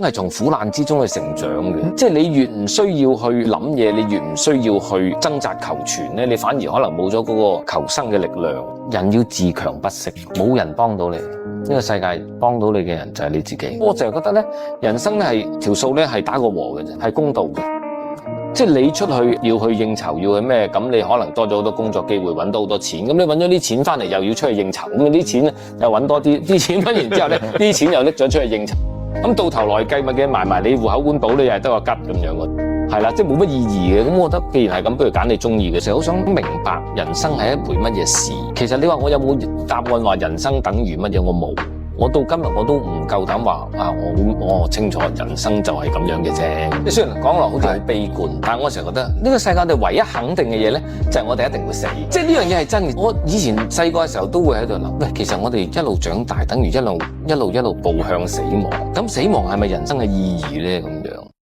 係從苦難之中去成長嘅。即係你越唔需要去諗嘢，你越唔需要去掙扎求存咧，你反而可能冇咗嗰個求生嘅力量。人要自強不息，冇人幫到你。呢個世界幫到你嘅人就係你自己。我成日覺得咧，人生咧係條數咧係打個和嘅啫，係公道嘅。即係你出去要去應酬，要去咩？咁你可能多咗好多工作機會，揾到好多錢。咁你揾咗啲錢翻嚟，又要出去應酬。咁啲錢咧又揾多啲，啲錢揾完之後咧，啲錢又拎咗出去應酬。咁到頭來計咪嘅埋你戶口碗簿，你又係得個吉咁樣嘅，係啦，即係冇乜意義嘅。咁我覺得既然係咁，不如揀你中意嘅。成日好想明白人生係一回乜嘢事。其實你話我有冇答案話人生等於乜嘢？我冇。我到今日我都唔夠膽話我清楚人生就係咁樣嘅啫。即係雖然講落好似好悲觀，但係我成日覺得呢個世界我哋唯一肯定嘅嘢咧，就係我哋一定會死。即係呢樣嘢係真嘅。我以前細個嘅時候都會喺度諗，喂，其實我哋一路長大，等於一路步向死亡。咁死亡係咪人生嘅意義咧？咁樣。